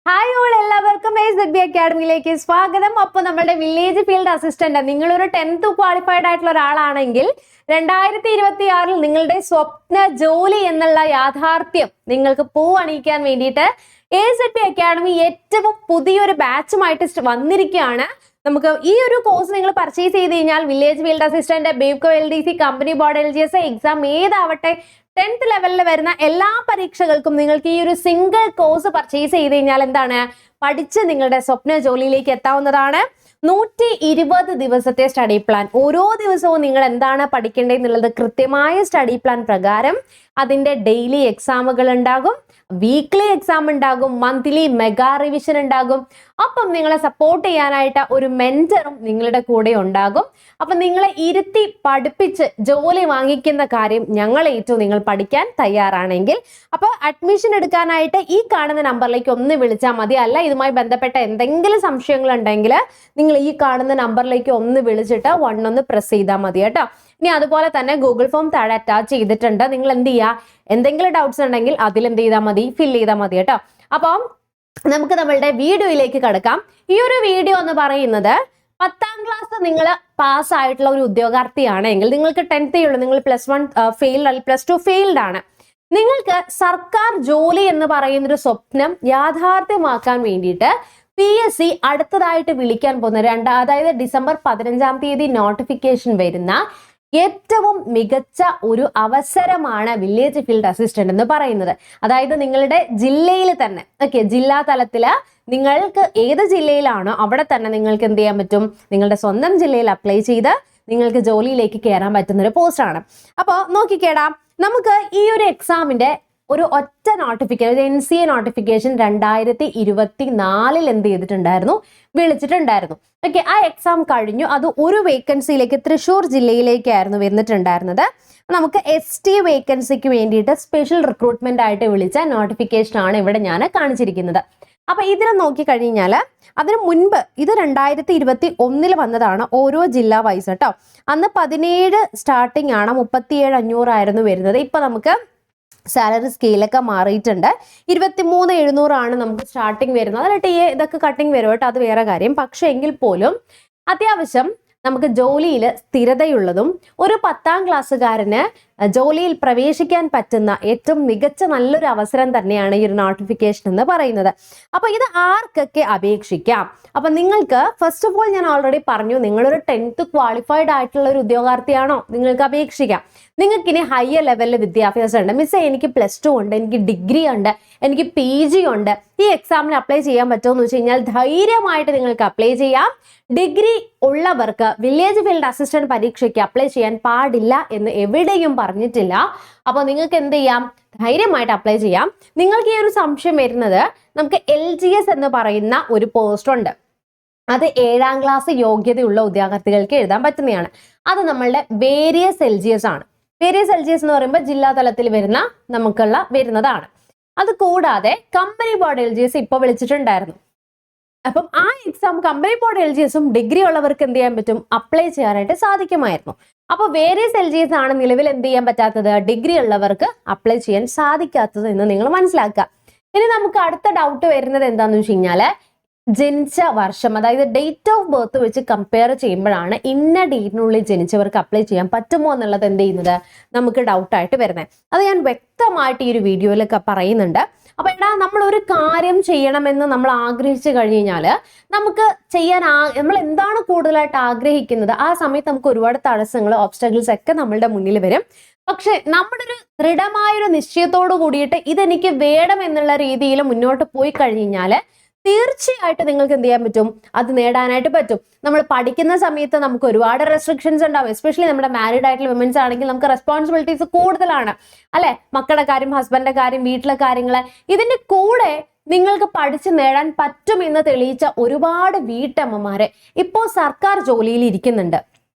Hi all, എല്ലാവർക്കും SZB അക്കാഡമിയിലേക്ക് സ്വാഗതം. അപ്പോൾ നമ്മുടെ വില്ലേജ് ഫീൽഡ് അസിസ്റ്റന്റ്, നിങ്ങളൊരു 10th ക്വാളിഫൈഡ് ആയിട്ടുള്ള ഒരാളാണെങ്കിൽ 2026 നിങ്ങളുടെ സ്വപ്ന ജോലി എന്നുള്ള യാഥാർത്ഥ്യം നിങ്ങൾക്ക് പൂവണിയിക്കാൻ വേണ്ടിയിട്ട് SZB അക്കാഡമി ഏറ്റവും പുതിയൊരു ബാച്ചുമായിട്ട് വന്നിരിക്കുകയാണ്. നമുക്ക് ഈ ഒരു കോഴ്സ് നിങ്ങൾ പർച്ചേസ് ചെയ്ത് കഴിഞ്ഞാൽ village field assistant, Bevco LDC, company board LGS exam ഏതാവട്ടെ 10th ലെവലിൽ വരുന്ന എല്ലാ പരീക്ഷകൾക്കും നിങ്ങൾക്ക് ഈ ഒരു സിംഗിൾ കോഴ്സ് പർച്ചേസ് ചെയ്ത് കഴിഞ്ഞാൽ എന്താണ്, പഠിച്ച് നിങ്ങളുടെ സ്വപ്ന ജോലിയിലേക്ക് എത്താവുന്നതാണ്. 120 ദിവസത്തെ സ്റ്റഡി പ്ലാൻ, ഓരോ ദിവസവും നിങ്ങൾ എന്താണ് പഠിക്കേണ്ടതെന്നുള്ളത് കൃത്യമായ സ്റ്റഡി പ്ലാൻ പ്രകാരം അതിന്റെ ഡെയിലി എക്സാമുകൾ ഉണ്ടാകും, വീക്ക്ലി എക്സാം ഉണ്ടാകും, മന്ത്ലി മെഗാ റിവിഷൻ ഉണ്ടാകും. അപ്പം നിങ്ങളെ സപ്പോർട്ട് ചെയ്യാനായിട്ട് ഒരു മെന്ററും നിങ്ങളുടെ കൂടെ ഉണ്ടാകും. അപ്പൊ നിങ്ങളെ ഇരുത്തി പഠിപ്പിച്ച് ജോലി വാങ്ങിക്കുന്ന കാര്യം ഞങ്ങൾ ഏറ്റവും നിങ്ങൾ പഠിക്കാൻ തയ്യാറാണെങ്കിൽ അപ്പോൾ അഡ്മിഷൻ എടുക്കാനായിട്ട് ഈ കാണുന്ന നമ്പറിലേക്ക് ഒന്ന് വിളിച്ചാൽ മതി. അല്ല ഇതുമായി ബന്ധപ്പെട്ട എന്തെങ്കിലും സംശയങ്ങൾ ഉണ്ടെങ്കിൽ നിങ്ങൾ ഈ കാണുന്ന നമ്പറിലേക്ക് ഒന്ന് വിളിച്ചിട്ട് ഒന്ന് പ്രസ് ചെയ്താൽ മതി കേട്ടോ. ഇനി അതുപോലെ തന്നെ ഗൂഗിൾ ഫോം താഴെ അറ്റാച്ച് ചെയ്തിട്ടുണ്ട്. നിങ്ങൾ എന്ത് ചെയ്യുക, എന്തെങ്കിലും ഡൗട്ട്സ് ഉണ്ടെങ്കിൽ അതിൽ എന്ത് ചെയ്താൽ മതി, ഫില്ല് ചെയ്താൽ മതി കേട്ടോ. അപ്പം നമുക്ക് നമ്മളുടെ വീഡിയോയിലേക്ക് കടക്കാം. ഈ ഒരു വീഡിയോ എന്ന് പറയുന്നത് 10th ക്ലാസ് നിങ്ങൾ പാസ് ആയിട്ടുള്ള ഒരു ഉദ്യോഗാർത്ഥിയാണെങ്കിൽ, നിങ്ങൾക്ക് 10th ഉള്ളൂ, നിങ്ങൾ +1 ഫെയിൽഡ് അല്ലെങ്കിൽ +2 ഫെയിൽഡ് ആണ്, നിങ്ങൾക്ക് സർക്കാർ ജോലി എന്ന് പറയുന്നൊരു സ്വപ്നം യാഥാർത്ഥ്യമാക്കാൻ വേണ്ടിയിട്ട് PSC അടുത്തതായിട്ട് വിളിക്കാൻ പോകുന്ന അതായത് ഡിസംബർ 15-ാം തീയതി നോട്ടിഫിക്കേഷൻ വരുന്ന ഏറ്റവും മികച്ച ഒരു അവസരമാണ് വില്ലേജ് ഫീൽഡ് അസിസ്റ്റന്റ് എന്ന് പറയുന്നത്. അതായത് നിങ്ങളുടെ ജില്ലയിൽ തന്നെ ജില്ലാ തലത്തില് നിങ്ങൾക്ക് ഏത് ജില്ലയിലാണോ അവിടെ തന്നെ നിങ്ങൾക്ക് എന്ത് ചെയ്യാൻ പറ്റും, നിങ്ങളുടെ സ്വന്തം ജില്ലയിൽ അപ്ലൈ ചെയ്ത് നിങ്ങൾക്ക് ജോലിയിലേക്ക് കയറാൻ പറ്റുന്ന ഒരു പോസ്റ്റാണ്. അപ്പോൾ നോക്കിക്കേടാ, നമുക്ക് ഈ ഒരു എക്സാമിന്റെ ഒരു ഒറ്റ നോട്ടിഫിക്കേഷൻ, NCA നോട്ടിഫിക്കേഷൻ 2024 എന്ത് ചെയ്തിട്ടുണ്ടായിരുന്നു, വിളിച്ചിട്ടുണ്ടായിരുന്നു. ഓക്കെ, ആ എക്സാം കഴിഞ്ഞു. അത് ഒരു വേക്കൻസിയിലേക്ക് തൃശ്ശൂർ ജില്ലയിലേക്കായിരുന്നു വന്നിട്ടുണ്ടായിരുന്നത്. നമുക്ക് ST വേക്കൻസിക്ക് വേണ്ടിയിട്ട് സ്പെഷ്യൽ റിക്രൂട്ട്മെന്റ് ആയിട്ട് വിളിച്ച നോട്ടിഫിക്കേഷൻ ആണ് ഇവിടെ ഞാൻ കാണിച്ചിരിക്കുന്നത്. അപ്പൊ ഇതിനെ നോക്കിക്കഴിഞ്ഞാൽ അതിന് മുൻപ് ഇത് 2021 വന്നതാണ്, ഓരോ ജില്ലാ വൈസ് കേട്ടോ. അന്ന് 17 സ്റ്റാർട്ടിംഗ് ആണ്, 37,500 ആയിരുന്നു വരുന്നത്. ഇപ്പൊ നമുക്ക് സാലറി സ്കെയിലൊക്കെ മാറിയിട്ടുണ്ട്. 23,700 ആണ് നമുക്ക് സ്റ്റാർട്ടിങ് വരുന്നത്. അതിൽ TA ഇതൊക്കെ കട്ടിങ് വരും കേട്ടോ, അത് വേറെ കാര്യം. പക്ഷെ എങ്കിൽ പോലും അത്യാവശ്യം നമുക്ക് ജോലിയിൽ സ്ഥിരതയുള്ളതും ഒരു 10th ക്ലാസ്സുകാരന് ജോലിയിൽ പ്രവേശിക്കാൻ പറ്റുന്ന ഏറ്റവും മികച്ച നല്ലൊരു അവസരം തന്നെയാണ് ഈ ഒരു നോട്ടിഫിക്കേഷൻ എന്ന് പറയുന്നത്. അപ്പൊ ഇത് ആർക്കൊക്കെ അപേക്ഷിക്കാം? അപ്പൊ നിങ്ങൾക്ക് ഫസ്റ്റ് ഓഫ് ഓൾ ഞാൻ ഓൾറെഡി പറഞ്ഞു, നിങ്ങളൊരു 10th ക്വാളിഫൈഡ് ആയിട്ടുള്ള ഒരു ഉദ്യോഗാർത്ഥിയാണോ, നിങ്ങൾക്ക് അപേക്ഷിക്കാം. നിങ്ങൾക്ക് ഇനി ഹയർ ലെവലിൽ വിദ്യാഭ്യാസം ഉണ്ട്, മിസ്സേ എനിക്ക് +2 ഉണ്ട്, എനിക്ക് ഡിഗ്രി ഉണ്ട്, എനിക്ക് PG ഉണ്ട്, ഈ എക്സാമിന് അപ്ലൈ ചെയ്യാൻ പറ്റുമോ എന്ന് വെച്ച് കഴിഞ്ഞാൽ ധൈര്യമായിട്ട് നിങ്ങൾക്ക് അപ്ലൈ ചെയ്യാം. ഡിഗ്രി ഉള്ളവർക്ക് വില്ലേജ് ഫീൽഡ് അസിസ്റ്റന്റ് പരീക്ഷയ്ക്ക് അപ്ലൈ ചെയ്യാൻ പാടില്ല എന്ന് എവിടെയും പറഞ്ഞിട്ടില്ല. അപ്പോൾ നിങ്ങൾക്ക് എന്ത് ചെയ്യാം, ധൈര്യമായിട്ട് അപ്ലൈ ചെയ്യാം. നിങ്ങൾക്ക് ഈ ഒരു സംശയം വരുന്നത്, നമുക്ക് LGS എന്ന് പറയുന്ന ഒരു പോസ്റ്റ് ഉണ്ട്, അത് 7ാം ക്ലാസ് യോഗ്യതയുള്ള ഉദ്യോഗാർത്ഥികൾക്ക് എഴുതാൻ പറ്റുന്നതാണ്. അത് നമ്മളുടെ വേരിയസ് LGS ആണ്. വേരിയസ് LGS എന്ന് പറയുമ്പോൾ ജില്ലാ തലത്തിൽ വരുന്നതാണ്. അത് കൂടാതെ കമ്പനി ബോർഡ് LGS ഇപ്പോൾ വിളിച്ചിട്ടുണ്ടായിരുന്നു. അപ്പം ആ എക്സാം കമ്പനി ബോർഡ് LGSഉം ഡിഗ്രി ഉള്ളവർക്ക് എന്ത് ചെയ്യാൻ പറ്റും, അപ്ലൈ ചെയ്യാനായിട്ട് സാധിക്കുമായിരുന്നു. അപ്പോൾ വേരിയസ് LGS ആണ് നിലവിൽ എന്ത് ചെയ്യാൻ പറ്റാത്തത്, ഡിഗ്രി ഉള്ളവർക്ക് അപ്ലൈ ചെയ്യാൻ സാധിക്കാത്തത് എന്ന് നിങ്ങൾ മനസ്സിലാക്കുക. ഇനി നമുക്ക് അടുത്ത ഡൗട്ട് വരുന്നത് എന്താണെന്ന് വെച്ച് കഴിഞ്ഞാല്, ജനിച്ച വർഷം, അതായത് ഡേറ്റ് ഓഫ് ബർത്ത് വെച്ച് കമ്പയർ ചെയ്യുമ്പോഴാണ് ഇന്ന ഡേറ്റിനുള്ളിൽ ജനിച്ചവർക്ക് അപ്ലൈ ചെയ്യാൻ പറ്റുമോ എന്നുള്ളത് എന്ത് ചെയ്യുന്നത്, നമുക്ക് ഡൗട്ടായിട്ട് വരുന്നത്. അത് ഞാൻ വ്യക്തമായിട്ട് ഈ ഒരു വീഡിയോയിലൊക്കെ പറയുന്നുണ്ട്. അപ്പൊ നമ്മൾ ഒരു കാര്യം ചെയ്യണമെന്ന് നമ്മൾ ആഗ്രഹിച്ചു കഴിഞ്ഞു കഴിഞ്ഞാൽ നമുക്ക് നമ്മൾ എന്താണ് കൂടുതലായിട്ട് ആഗ്രഹിക്കുന്നത്, ആ സമയത്ത് നമുക്ക് ഒരുപാട് തടസ്സങ്ങൾ, ഓബ്സ്റ്റക്കിൾസ് ഒക്കെ നമ്മളുടെ മുന്നിൽ വരും. പക്ഷെ നമ്മുടെ ഒരു ദൃഢമായൊരു നിശ്ചയത്തോട് കൂടിയിട്ട് ഇതെനിക്ക് വേണം എന്നുള്ള രീതിയിൽ മുന്നോട്ട് പോയി കഴിഞ്ഞു കഴിഞ്ഞാൽ തീർച്ചയായിട്ടും നിങ്ങൾക്ക് എന്ത് ചെയ്യാൻ പറ്റും, അത് നേടാനായിട്ട് പറ്റും. നമ്മൾ പഠിക്കുന്ന സമയത്ത് നമുക്ക് ഒരുപാട് റെസ്ട്രിക്ഷൻസ് ഉണ്ടാവും. എസ്പെഷ്യലി നമ്മുടെ മാരീഡ് ആയിട്ടുള്ള വിമൻസ് ആണെങ്കിൽ നമുക്ക് റെസ്പോൺസിബിലിറ്റീസ് കൂടുതലാണ്, അല്ലെ? മക്കളുടെ കാര്യം, ഹസ്ബൻഡിന്റെ കാര്യം, വീട്ടിലെ കാര്യങ്ങൾ, ഇതിന്റെ കൂടെ നിങ്ങൾക്ക് പഠിച്ചു നേടാൻ പറ്റുമെന്ന് തെളിയിച്ച ഒരുപാട് വീട്ടമ്മമാരെ ഇപ്പോൾ സർക്കാർ ജോലിയിൽ ഇരിക്കുന്നുണ്ട്.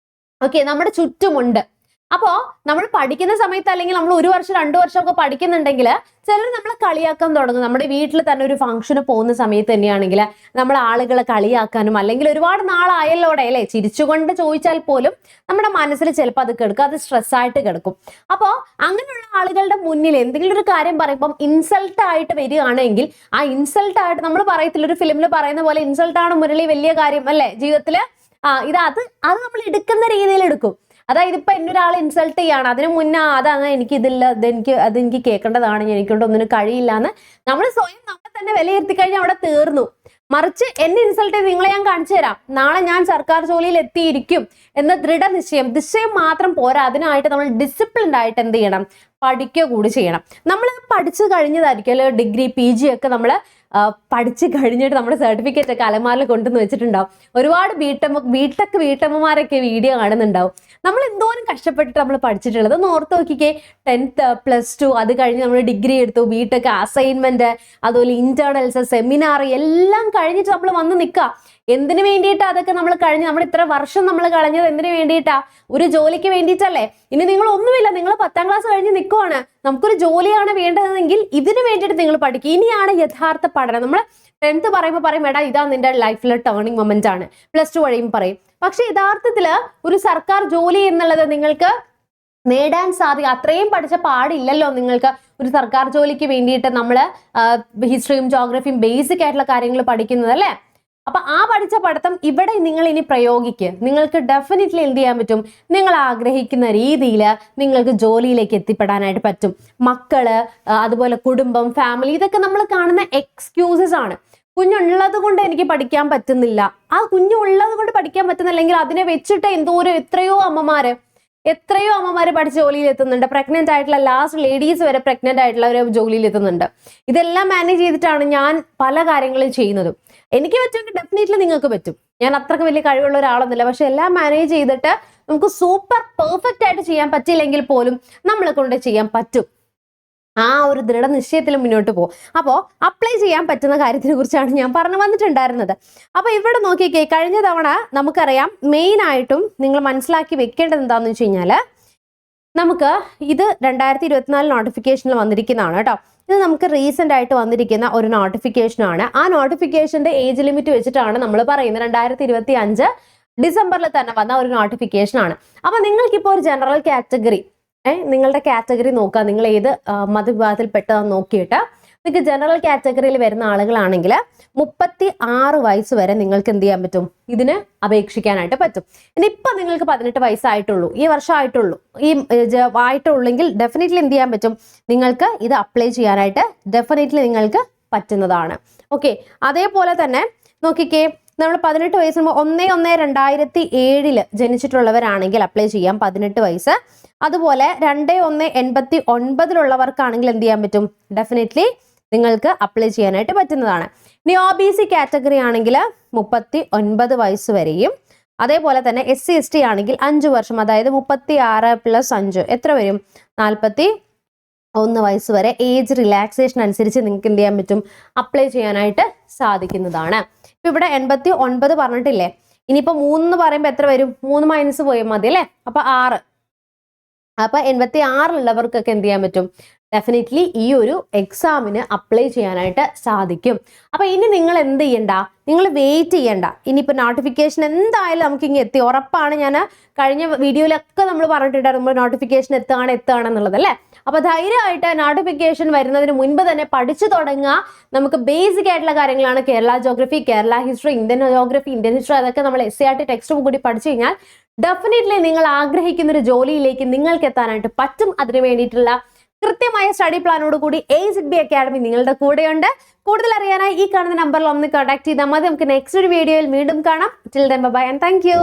ഓക്കെ, നമ്മുടെ ചുറ്റുമുണ്ട്. അപ്പോ നമ്മൾ പഠിക്കുന്ന സമയത്ത് അല്ലെങ്കിൽ നമ്മൾ 1 വർഷം 2 വർഷം ഒക്കെ പഠിക്കുന്നുണ്ടെങ്കിൽ ചിലർ നമ്മളെ കളിയാക്കാൻ തുടങ്ങും. നമ്മുടെ വീട്ടിൽ തന്നെ ഒരു ഫംഗ്ഷന് പോകുന്ന സമയത്ത് തന്നെയാണെങ്കിൽ നമ്മൾ ആളുകളെ കളിയാക്കാനും അല്ലെങ്കിൽ ഒരുപാട് നാളായല്ലോടെ അല്ലെ ചിരിച്ചുകൊണ്ട് ചോദിച്ചാൽ പോലും നമ്മുടെ മനസ്സിൽ ചിലപ്പോൾ അത് കിടക്കും, അത് സ്ട്രെസ്സായിട്ട് കിടക്കും. അപ്പോൾ അങ്ങനെയുള്ള ആളുകളുടെ മുന്നിൽ എന്തെങ്കിലും ഒരു കാര്യം പറയുമ്പം ഇൻസൾട്ട് ആയിട്ട് വരികയാണെങ്കിൽ ആ ഇൻസൾട്ട് ആയിട്ട് നമ്മൾ പറയത്തില്ല, ഒരു ഫിലിമിൽ പറയുന്ന പോലെ ഇൻസൾട്ടാണ് മുരളി വലിയ കാര്യം അല്ലെ ജീവിതത്തിൽ, അത് നമ്മൾ എടുക്കുന്ന രീതിയിൽ എടുക്കും. അതായത് ഇപ്പൊ എന്നെ ഒരാൾ ഇൻസൾട്ട് ചെയ്യാണ്, അതിനു മുന്നേ അതാണ് എനിക്കിതില്ല, അതെനിക്ക് കേൾക്കേണ്ടതാണ്, എനിക്കൊണ്ട് ഒന്നിനും കഴിയില്ല എന്ന് നമ്മൾ സ്വയം നമ്മൾ തന്നെ വിലയിരുത്തി കഴിഞ്ഞാൽ അവിടെ തീർന്നു. മറിച്ച് എന്നെ ഇൻസൾട്ട് ചെയ്ത് നിങ്ങളെ ഞാൻ കാണിച്ചു തരാം, നാളെ ഞാൻ സർക്കാർ ജോലിയിൽ എത്തിയിരിക്കും എന്ന നിശ്ചയം മാത്രം പോരാ, അതിനായിട്ട് നമ്മൾ ഡിസിപ്ലിൻഡ് ആയിട്ട് എന്ത് ചെയ്യണം, പഠിക്കുക കൂടി ചെയ്യണം. നമ്മൾ പഠിച്ചു കഴിഞ്ഞതായിരിക്കും അല്ലെ, ഡിഗ്രി PG ഒക്കെ നമ്മൾ പഠിച്ചു കഴിഞ്ഞിട്ട് നമ്മുടെ സർട്ടിഫിക്കറ്റ് ഒക്കെ അലമാരിൽ കൊണ്ടുവന്ന് വെച്ചിട്ടുണ്ടാവും. ഒരുപാട് ബിടെക് വീട്ടമ്മമാരൊക്കെ വീഡിയോ കാണുന്നുണ്ടാവും. നമ്മൾ എന്തോരം കഷ്ടപ്പെട്ടിട്ട് നമ്മൾ പഠിച്ചിട്ടുള്ളത് ഒന്ന് ഓർത്ത് നോക്കിക്കേ. 10th +2 അത് കഴിഞ്ഞ് നമ്മൾ ഡിഗ്രി എടുത്തു, ബിടെക് അസൈൻമെന്റ്, അതുപോലെ ഇന്റേണൽസ്, സെമിനാർ എല്ലാം കഴിഞ്ഞിട്ട് നമ്മൾ വന്ന് നിൽക്കുക. എന്തിനു വേണ്ടിയിട്ടാ അതൊക്കെ നമ്മൾ കഴിഞ്ഞ്, നമ്മൾ ഇത്ര വർഷം നമ്മൾ കളഞ്ഞത് എന്തിനു വേണ്ടിയിട്ടാ? ഒരു ജോലിക്ക് വേണ്ടിയിട്ടല്ലേ. ഇനി നിങ്ങൾ ഒന്നുമില്ല, നിങ്ങൾ 10ാം ക്ലാസ് കഴിഞ്ഞ് നിൽക്കുവാണ്, നമുക്കൊരു ജോലിയാണ് വേണ്ടതെങ്കിൽ ഇതിനു വേണ്ടിയിട്ട് നിങ്ങൾ പഠിക്കുക. ഇനിയാണ് യഥാർത്ഥ പഠനം. നമ്മൾ 10th പറയുമ്പോൾ പറയും എടാ ഇതാ നിന്റെ ലൈഫിലെ ടേണിംഗ് മൊമെന്റ് ആണ്, +2 കഴിയുമ്പോൾ പറയും. പക്ഷെ യഥാർത്ഥത്തിൽ ഒരു സർക്കാർ ജോലി എന്നുള്ളത് നിങ്ങൾക്ക് നേടാൻ സാധിക്കും. അത്രയും പഠിച്ച പാടില്ലല്ലോ നിങ്ങൾക്ക് ഒരു സർക്കാർ ജോലിക്ക് വേണ്ടിയിട്ട് നമ്മൾ ഹിസ്റ്ററിയും ജോഗ്രഫിയും ബേസിക് ആയിട്ടുള്ള കാര്യങ്ങൾ പഠിക്കുന്നത് അല്ലേ. അപ്പൊ ആ പഠിച്ച പഠിത്തം ഇവിടെ നിങ്ങൾ ഇനി പ്രയോഗിക്കുക. നിങ്ങൾക്ക് ഡെഫിനറ്റ്ലി എന്ത് ചെയ്യാൻ പറ്റും, നിങ്ങൾ ആഗ്രഹിക്കുന്ന രീതിയിൽ നിങ്ങൾക്ക് ജോലിയിലേക്ക് എത്തിപ്പെടാനായിട്ട് പറ്റും. മക്കള്, അതുപോലെ കുടുംബം, ഫാമിലി, ഇതൊക്കെ നമ്മൾ കാണുന്ന എക്സ്ക്യൂസസ് ആണ്. കുഞ്ഞുള്ളത് കൊണ്ട് എനിക്ക് പഠിക്കാൻ പറ്റുന്നില്ല, ആ കുഞ്ഞുള്ളത് കൊണ്ട് പഠിക്കാൻ പറ്റുന്നില്ലെങ്കിൽ അതിനെ വെച്ചിട്ട് എത്രയോ അമ്മമാര് പഠിച്ച് ജോലിയിൽ എത്തുന്നുണ്ട്. പ്രഗ്നന്റ് ആയിട്ടുള്ള ലാസ്റ്റ് ലേഡീസ് വരെ പ്രഗ്നന്റ് ആയിട്ടുള്ള ഒരു ജോലിയിൽ എത്തുന്നുണ്ട്. ഇതെല്ലാം മാനേജ് ചെയ്തിട്ടാണ് ഞാൻ പല കാര്യങ്ങളും ചെയ്യുന്നതും. എനിക്ക് പറ്റുമെങ്കിൽ ഡെഫിനറ്റ്ലി നിങ്ങൾക്ക് പറ്റും. ഞാൻ അത്രക്ക് വലിയ കഴിവുള്ള ഒരാളൊന്നുമില്ല, പക്ഷെ എല്ലാം മാനേജ് ചെയ്തിട്ട് നമുക്ക് സൂപ്പർ പെർഫെക്റ്റ് ആയിട്ട് ചെയ്യാൻ പറ്റില്ലെങ്കിൽ പോലും നമ്മളെ കൊണ്ട് ചെയ്യാൻ പറ്റും. ആ ഒരു ദൃഢനിശ്ചയത്തിൽ മുന്നോട്ട് പോകും. അപ്പോൾ അപ്ലൈ ചെയ്യാൻ പറ്റുന്ന കാര്യത്തിനെ കുറിച്ചാണ് ഞാൻ പറഞ്ഞു വന്നിട്ടുണ്ടായിരുന്നത്. അപ്പോൾ ഇവിടെ നോക്കിക്കേ, കഴിഞ്ഞ തവണ നമുക്കറിയാം മെയിൻ ആയിട്ടും നിങ്ങൾ മനസ്സിലാക്കി വെക്കേണ്ടത് എന്താണെന്ന് വെച്ച് കഴിഞ്ഞാൽ, നമുക്ക് ഇത് 2024 നോട്ടിഫിക്കേഷനിൽ വന്നിരിക്കുന്നതാണ് കേട്ടോ. ഇത് നമുക്ക് റീസെന്റ് ആയിട്ട് വന്നിരിക്കുന്ന ഒരു നോട്ടിഫിക്കേഷനാണ്. ആ നോട്ടിഫിക്കേഷന്റെ ഏജ് ലിമിറ്റ് വെച്ചിട്ടാണ് നമ്മൾ പറയുന്നത്. 2025 ഡിസംബറിൽ തന്നെ വന്ന ഒരു നോട്ടിഫിക്കേഷൻ ആണ്. അപ്പൊ നിങ്ങൾക്കിപ്പോൾ ഒരു ജനറൽ കാറ്റഗറി, നിങ്ങളുടെ കാറ്റഗറി നോക്കുക, നിങ്ങൾ ഏത് മതവിഭാഗത്തിൽ പെട്ടതെന്ന് നോക്കിയിട്ട് നിങ്ങൾക്ക് ജനറൽ കാറ്റഗറിയിൽ വരുന്ന ആളുകളാണെങ്കിൽ 36 വയസ്സ് വരെ നിങ്ങൾക്ക് എന്ത് ചെയ്യാൻ പറ്റും, ഇതിന് അപേക്ഷിക്കാനായിട്ട് പറ്റും. ഇനിയിപ്പോൾ നിങ്ങൾക്ക് 18 വയസ്സായിട്ടുള്ളൂ, ഈ വർഷം ആയിട്ടുള്ളൂ, ആയിട്ടുള്ളെങ്കിൽ ഡെഫിനറ്റ്ലി എന്ത് ചെയ്യാൻ പറ്റും, നിങ്ങൾക്ക് ഇത് അപ്ലൈ ചെയ്യാനായിട്ട് ഡെഫിനറ്റ്ലി നിങ്ങൾക്ക് പറ്റുന്നതാണ്. ഓക്കെ, അതേപോലെ തന്നെ നോക്കിക്കേ, നമ്മൾ 18 വയസ്സ് 1/1/2007 ജനിച്ചിട്ടുള്ളവരാണെങ്കിൽ അപ്ലൈ ചെയ്യാം 18 വയസ്സ്. അതുപോലെ 2/1/89 എന്ത് ചെയ്യാൻ പറ്റും, ഡെഫിനറ്റ്ലി നിങ്ങൾക്ക് അപ്ലൈ ചെയ്യാനായിട്ട് പറ്റുന്നതാണ്. ഇനി OBC കാറ്റഗറി ആണെങ്കിൽ 39 വയസ്സ് വരെയും, അതേപോലെ തന്നെ SC ST ആണെങ്കിൽ 5 വർഷം, അതായത് 36 + 5 എത്ര വരും, 41 വയസ്സ് വരെ ഏജ് റിലാക്സേഷൻ അനുസരിച്ച് നിങ്ങൾക്ക് എന്ത് ചെയ്യാൻ പറ്റും, അപ്ലൈ ചെയ്യാനായിട്ട് സാധിക്കുന്നതാണ്. ഇപ്പൊ ഇവിടെ 89 പറഞ്ഞിട്ടില്ലേ, ഇനിയിപ്പോ 3 എന്ന് പറയുമ്പോൾ എത്ര വരും, 3 മൈനസ് പോയാൽ മതി അല്ലേ, അപ്പൊ 6. അപ്പൊ 86 എന്ത് ചെയ്യാൻ പറ്റും, ഡെഫിനറ്റ്ലി ഈ ഒരു എക്സാമിന് അപ്ലൈ ചെയ്യാനായിട്ട് സാധിക്കും. അപ്പൊ ഇനി നിങ്ങൾ എന്ത് ചെയ്യണ്ട, നിങ്ങൾ വെയിറ്റ് ചെയ്യണ്ട. ഇനിയിപ്പോൾ നോട്ടിഫിക്കേഷൻ എന്തായാലും നമുക്ക് ഇങ്ങനെ എത്തി ഉറപ്പാണ്. ഞാൻ കഴിഞ്ഞ വീഡിയോയിലൊക്കെ നമ്മൾ പറഞ്ഞിട്ടുണ്ടായിരുന്നു നോട്ടിഫിക്കേഷൻ എത്തുകയാണെന്നുള്ളത് അല്ലേ. അപ്പൊ ധൈര്യമായിട്ട് നോട്ടിഫിക്കേഷൻ വരുന്നതിന് മുൻപ് തന്നെ പഠിച്ചു തുടങ്ങുക. നമുക്ക് ബേസിക് ആയിട്ടുള്ള കാര്യങ്ങളാണ് Kerala geography, Kerala history, Indian geography, Indian history, അതൊക്കെ നമ്മൾ SCERT ടെക്സ്റ്റ് ബുക്ക് കൂടി പഠിച്ചു കഴിഞ്ഞാൽ ഡെഫിനറ്റ്ലി നിങ്ങൾ ആഗ്രഹിക്കുന്ന ഒരു ജോലിയിലേക്ക് നിങ്ങൾക്ക് എത്താനായിട്ട് പറ്റും. അതിനു വേണ്ടിയിട്ടുള്ള കൃത്യമായ സ്റ്റഡി പ്ലാനോട് കൂടി AZB അക്കാഡമി നിങ്ങളുടെ കൂടെയുണ്ട്. കൂടുതൽ അറിയാനായി ഈ കാണുന്ന നമ്പറിൽ ഒന്ന് കോൺടാക്ട് ചെയ്താൽ മതി. നമുക്ക് നെക്സ്റ്റ് ഒരു വീഡിയോയിൽ വീണ്ടും കാണാം. Till then bye and thank you.